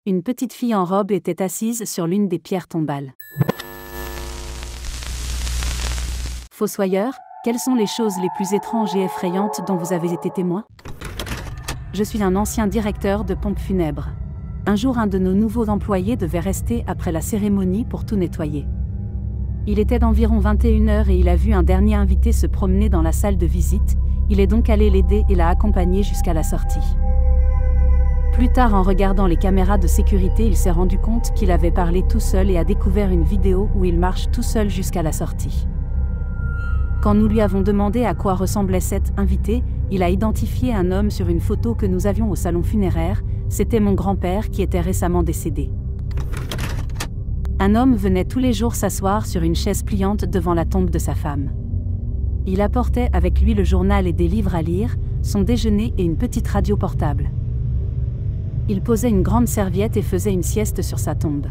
Une petite fille en robe était assise sur l'une des pierres tombales. Fossoyeur, quelles sont les choses les plus étranges et effrayantes dont vous avez été témoin? Je suis un ancien directeur de pompes funèbres. Un jour, un de nos nouveaux employés devait rester après la cérémonie pour tout nettoyer. Il était d'environ 21h et il a vu un dernier invité se promener dans la salle de visite. Il est donc allé l'aider et l'a accompagné jusqu'à la sortie. Plus tard, en regardant les caméras de sécurité, il s'est rendu compte qu'il avait parlé tout seul et a découvert une vidéo où il marche tout seul jusqu'à la sortie. Quand nous lui avons demandé à quoi ressemblait cet invité, il a identifié un homme sur une photo que nous avions au salon funéraire. C'était mon grand-père qui était récemment décédé. Un homme venait tous les jours s'asseoir sur une chaise pliante devant la tombe de sa femme. Il apportait avec lui le journal et des livres à lire, son déjeuner et une petite radio portable. Il posait une grande serviette et faisait une sieste sur sa tombe.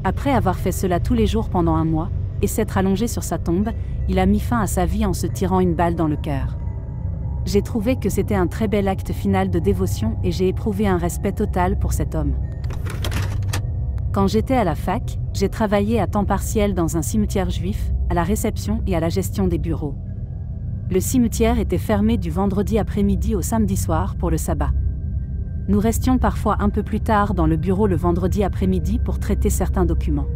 Après avoir fait cela tous les jours pendant un mois, et s'être allongé sur sa tombe, il a mis fin à sa vie en se tirant une balle dans le cœur. J'ai trouvé que c'était un très bel acte final de dévotion et j'ai éprouvé un respect total pour cet homme. Quand j'étais à la fac, j'ai travaillé à temps partiel dans un cimetière juif, à la réception et à la gestion des bureaux. Le cimetière était fermé du vendredi après-midi au samedi soir pour le sabbat. Nous restions parfois un peu plus tard dans le bureau le vendredi après-midi pour traiter certains documents.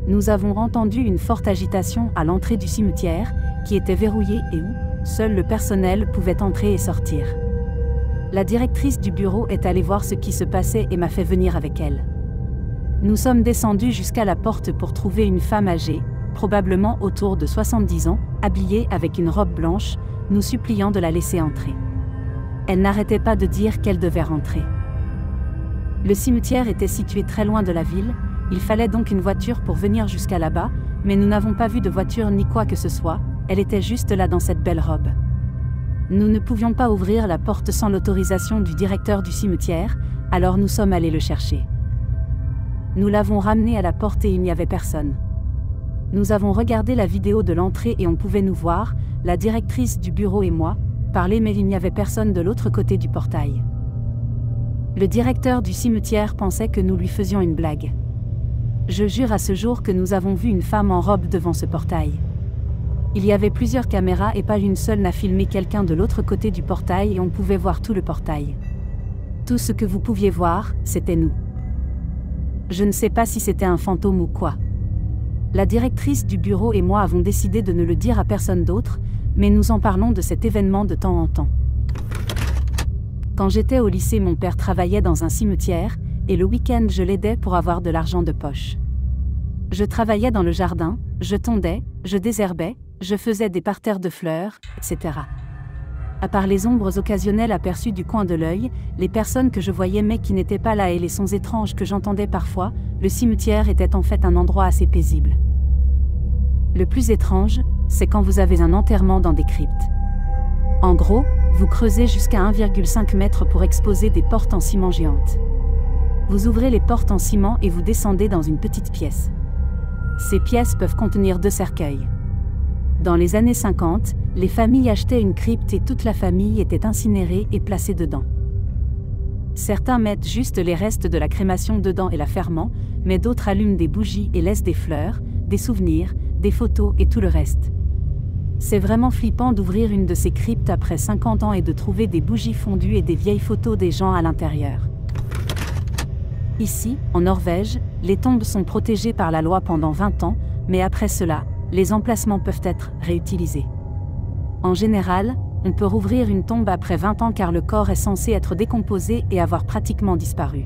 Nous avons entendu une forte agitation à l'entrée du cimetière, qui était verrouillée et où seul le personnel pouvait entrer et sortir. La directrice du bureau est allée voir ce qui se passait et m'a fait venir avec elle. Nous sommes descendus jusqu'à la porte pour trouver une femme âgée, probablement autour de 70 ans, habillée avec une robe blanche, nous suppliant de la laisser entrer. Elle n'arrêtait pas de dire qu'elle devait rentrer. Le cimetière était situé très loin de la ville, il fallait donc une voiture pour venir jusqu'à là-bas, mais nous n'avons pas vu de voiture ni quoi que ce soit, elle était juste là dans cette belle robe. Nous ne pouvions pas ouvrir la porte sans l'autorisation du directeur du cimetière, alors nous sommes allés le chercher. Nous l'avons ramené à la porte et il n'y avait personne. Nous avons regardé la vidéo de l'entrée et on pouvait nous voir, la directrice du bureau et moi, parler mais il n'y avait personne de l'autre côté du portail. Le directeur du cimetière pensait que nous lui faisions une blague. Je jure à ce jour que nous avons vu une femme en robe devant ce portail. Il y avait plusieurs caméras et pas une seule n'a filmé quelqu'un de l'autre côté du portail et on pouvait voir tout le portail. Tout ce que vous pouviez voir, c'était nous. Je ne sais pas si c'était un fantôme ou quoi. La directrice du bureau et moi avons décidé de ne le dire à personne d'autre, mais nous en parlons de cet événement de temps en temps. Quand j'étais au lycée, mon père travaillait dans un cimetière, et le week-end je l'aidais pour avoir de l'argent de poche. Je travaillais dans le jardin, je tondais, je désherbais, je faisais des parterres de fleurs, etc. À part les ombres occasionnelles aperçues du coin de l'œil, les personnes que je voyais mais qui n'étaient pas là et les sons étranges que j'entendais parfois, le cimetière était en fait un endroit assez paisible. Le plus étrange, c'est quand vous avez un enterrement dans des cryptes. En gros, vous creusez jusqu'à 1,5 m pour exposer des portes en ciment géantes. Vous ouvrez les portes en ciment et vous descendez dans une petite pièce. Ces pièces peuvent contenir 2 cercueils. Dans les années 50, les familles achetaient une crypte et toute la famille était incinérée et placée dedans. Certains mettent juste les restes de la crémation dedans et la ferment, mais d'autres allument des bougies et laissent des fleurs, des souvenirs, des photos et tout le reste. C'est vraiment flippant d'ouvrir une de ces cryptes après 50 ans et de trouver des bougies fondues et des vieilles photos des gens à l'intérieur. Ici, en Norvège, les tombes sont protégées par la loi pendant 20 ans, mais après cela, les emplacements peuvent être réutilisés. En général, on peut rouvrir une tombe après 20 ans car le corps est censé être décomposé et avoir pratiquement disparu.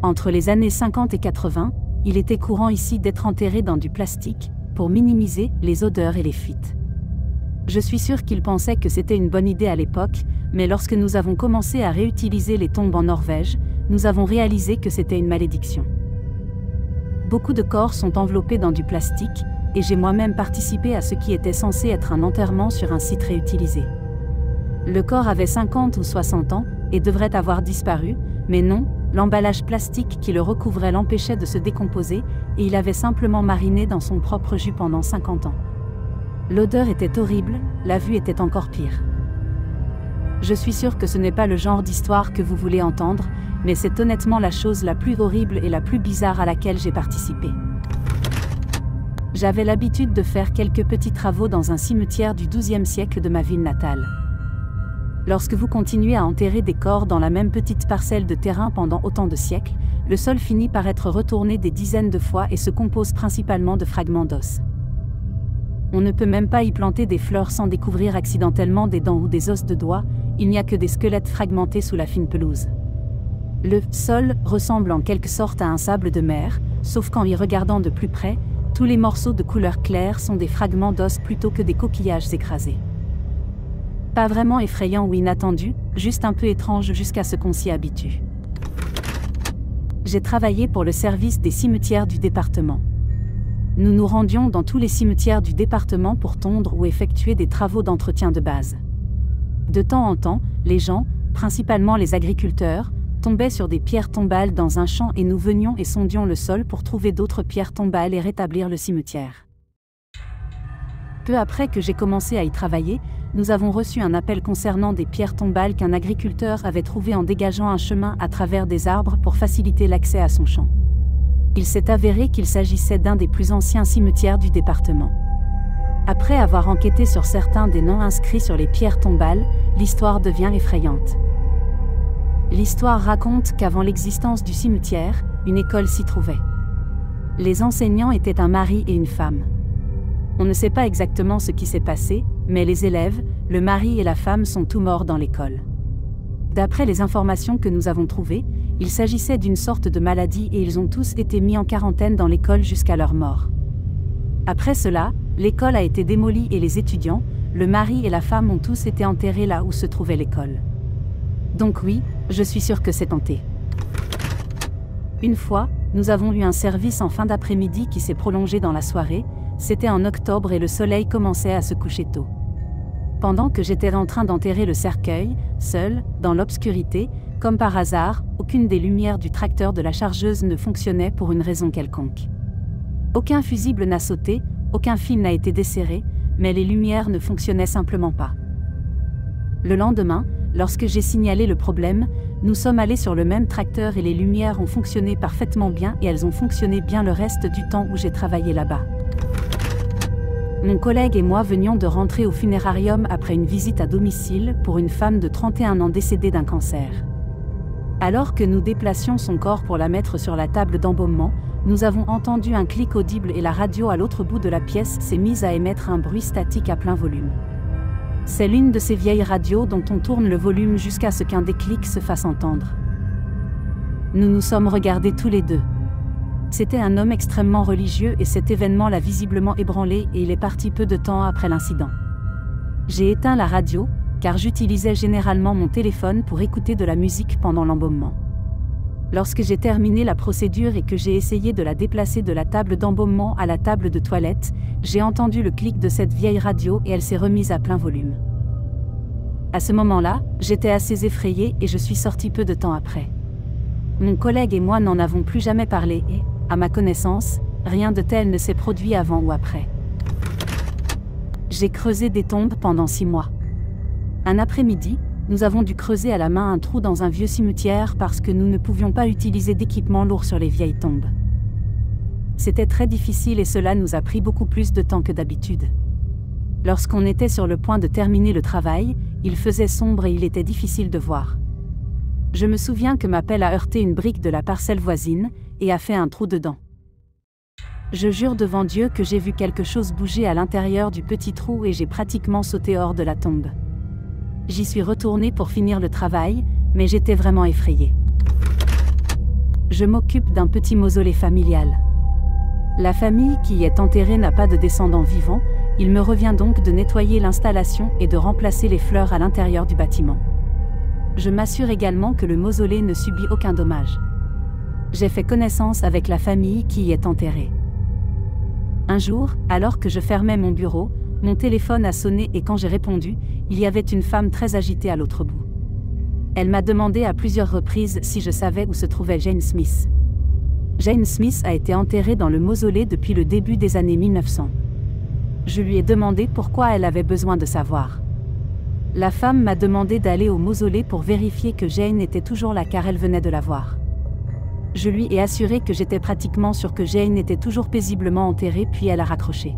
Entre les années 50 et 80, il était courant ici d'être enterré dans du plastique, pour minimiser les odeurs et les fuites. Je suis sûr qu'ils pensaient que c'était une bonne idée à l'époque, mais lorsque nous avons commencé à réutiliser les tombes en Norvège, nous avons réalisé que c'était une malédiction. Beaucoup de corps sont enveloppés dans du plastique, et j'ai moi-même participé à ce qui était censé être un enterrement sur un site réutilisé. Le corps avait 50 ou 60 ans, et devrait avoir disparu, mais non, l'emballage plastique qui le recouvrait l'empêchait de se décomposer, et il avait simplement mariné dans son propre jus pendant 50 ans. L'odeur était horrible, la vue était encore pire. Je suis sûre que ce n'est pas le genre d'histoire que vous voulez entendre, mais c'est honnêtement la chose la plus horrible et la plus bizarre à laquelle j'ai participé. J'avais l'habitude de faire quelques petits travaux dans un cimetière du XIIe siècle de ma ville natale. Lorsque vous continuez à enterrer des corps dans la même petite parcelle de terrain pendant autant de siècles, le sol finit par être retourné des dizaines de fois et se compose principalement de fragments d'os. On ne peut même pas y planter des fleurs sans découvrir accidentellement des dents ou des os de doigts, il n'y a que des squelettes fragmentés sous la fine pelouse. Le sol ressemble en quelque sorte à un sable de mer, sauf qu'en y regardant de plus près, tous les morceaux de couleur claire sont des fragments d'os plutôt que des coquillages écrasés. Pas vraiment effrayant ou inattendu, juste un peu étrange jusqu'à ce qu'on s'y habitue. J'ai travaillé pour le service des cimetières du département. Nous nous rendions dans tous les cimetières du département pour tondre ou effectuer des travaux d'entretien de base. De temps en temps, les gens, principalement les agriculteurs, tombaient sur des pierres tombales dans un champ et nous venions et sondions le sol pour trouver d'autres pierres tombales et rétablir le cimetière. Peu après que j'ai commencé à y travailler, nous avons reçu un appel concernant des pierres tombales qu'un agriculteur avait trouvées en dégageant un chemin à travers des arbres pour faciliter l'accès à son champ. Il s'est avéré qu'il s'agissait d'un des plus anciens cimetières du département. Après avoir enquêté sur certains des noms inscrits sur les pierres tombales, l'histoire devient effrayante. L'histoire raconte qu'avant l'existence du cimetière, une école s'y trouvait. Les enseignants étaient un mari et une femme. On ne sait pas exactement ce qui s'est passé, mais les élèves, le mari et la femme sont tous morts dans l'école. D'après les informations que nous avons trouvées, il s'agissait d'une sorte de maladie et ils ont tous été mis en quarantaine dans l'école jusqu'à leur mort. Après cela, l'école a été démolie et les étudiants, le mari et la femme ont tous été enterrés là où se trouvait l'école. Donc oui, je suis sûre que c'est hanté. Une fois, nous avons eu un service en fin d'après-midi qui s'est prolongé dans la soirée. C'était en octobre et le soleil commençait à se coucher tôt. Pendant que j'étais en train d'enterrer le cercueil, seul, dans l'obscurité, comme par hasard, aucune des lumières du tracteur de la chargeuse ne fonctionnait pour une raison quelconque. Aucun fusible n'a sauté, aucun fil n'a été desserré, mais les lumières ne fonctionnaient simplement pas. Le lendemain, lorsque j'ai signalé le problème, nous sommes allés sur le même tracteur et les lumières ont fonctionné parfaitement bien et elles ont fonctionné bien le reste du temps où j'ai travaillé là-bas. Mon collègue et moi venions de rentrer au funérarium après une visite à domicile pour une femme de 31 ans décédée d'un cancer. Alors que nous déplacions son corps pour la mettre sur la table d'embaumement, nous avons entendu un clic audible et la radio à l'autre bout de la pièce s'est mise à émettre un bruit statique à plein volume. C'est l'une de ces vieilles radios dont on tourne le volume jusqu'à ce qu'un déclic se fasse entendre. Nous nous sommes regardés tous les deux. C'était un homme extrêmement religieux et cet événement l'a visiblement ébranlé et il est parti peu de temps après l'incident. J'ai éteint la radio, car j'utilisais généralement mon téléphone pour écouter de la musique pendant l'embaumement. Lorsque j'ai terminé la procédure et que j'ai essayé de la déplacer de la table d'embaumement à la table de toilette, j'ai entendu le clic de cette vieille radio et elle s'est remise à plein volume. À ce moment-là, j'étais assez effrayée et je suis sortie peu de temps après. Mon collègue et moi n'en avons plus jamais parlé et, à ma connaissance, rien de tel ne s'est produit avant ou après. J'ai creusé des tombes pendant 6 mois. Un après-midi, nous avons dû creuser à la main un trou dans un vieux cimetière parce que nous ne pouvions pas utiliser d'équipement lourd sur les vieilles tombes. C'était très difficile et cela nous a pris beaucoup plus de temps que d'habitude. Lorsqu'on était sur le point de terminer le travail, il faisait sombre et il était difficile de voir. Je me souviens que ma pelle a heurté une brique de la parcelle voisine et a fait un trou dedans. Je jure devant Dieu que j'ai vu quelque chose bouger à l'intérieur du petit trou et j'ai pratiquement sauté hors de la tombe. J'y suis retournée pour finir le travail, mais j'étais vraiment effrayée. Je m'occupe d'un petit mausolée familial. La famille qui y est enterrée n'a pas de descendants vivants, il me revient donc de nettoyer l'installation et de remplacer les fleurs à l'intérieur du bâtiment. Je m'assure également que le mausolée ne subit aucun dommage. J'ai fait connaissance avec la famille qui y est enterrée. Un jour, alors que je fermais mon bureau, mon téléphone a sonné et quand j'ai répondu, il y avait une femme très agitée à l'autre bout. Elle m'a demandé à plusieurs reprises si je savais où se trouvait Jane Smith. Jane Smith a été enterrée dans le mausolée depuis le début des années 1900. Je lui ai demandé pourquoi elle avait besoin de savoir. La femme m'a demandé d'aller au mausolée pour vérifier que Jane était toujours là car elle venait de la voir. Je lui ai assuré que j'étais pratiquement sûre que Jane était toujours paisiblement enterrée puis elle a raccroché.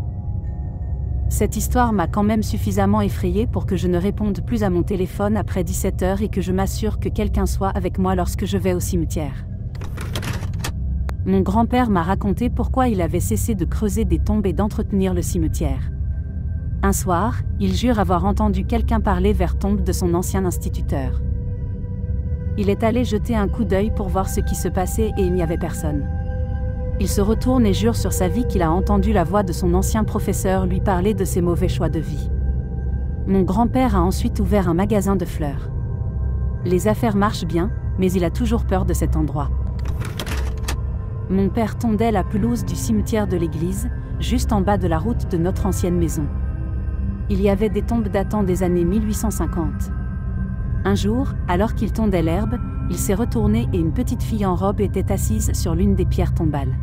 Cette histoire m'a quand même suffisamment effrayée pour que je ne réponde plus à mon téléphone après 17 heures et que je m'assure que quelqu'un soit avec moi lorsque je vais au cimetière. Mon grand-père m'a raconté pourquoi il avait cessé de creuser des tombes et d'entretenir le cimetière. Un soir, il jure avoir entendu quelqu'un parler vers tombe de son ancien instituteur. Il est allé jeter un coup d'œil pour voir ce qui se passait et il n'y avait personne. Il se retourne et jure sur sa vie qu'il a entendu la voix de son ancien professeur lui parler de ses mauvais choix de vie. Mon grand-père a ensuite ouvert un magasin de fleurs. Les affaires marchent bien, mais il a toujours peur de cet endroit. Mon père tondait la pelouse du cimetière de l'église, juste en bas de la route de notre ancienne maison. Il y avait des tombes datant des années 1850. Un jour, alors qu'il tondait l'herbe, il s'est retourné et une petite fille en robe était assise sur l'une des pierres tombales.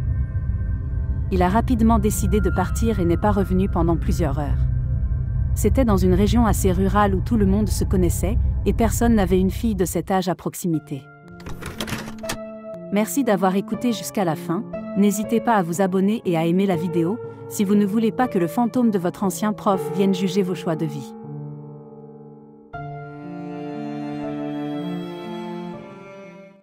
Il a rapidement décidé de partir et n'est pas revenu pendant plusieurs heures. C'était dans une région assez rurale où tout le monde se connaissait, et personne n'avait une fille de cet âge à proximité. Merci d'avoir écouté jusqu'à la fin, n'hésitez pas à vous abonner et à aimer la vidéo, si vous ne voulez pas que le fantôme de votre ancien prof vienne juger vos choix de vie.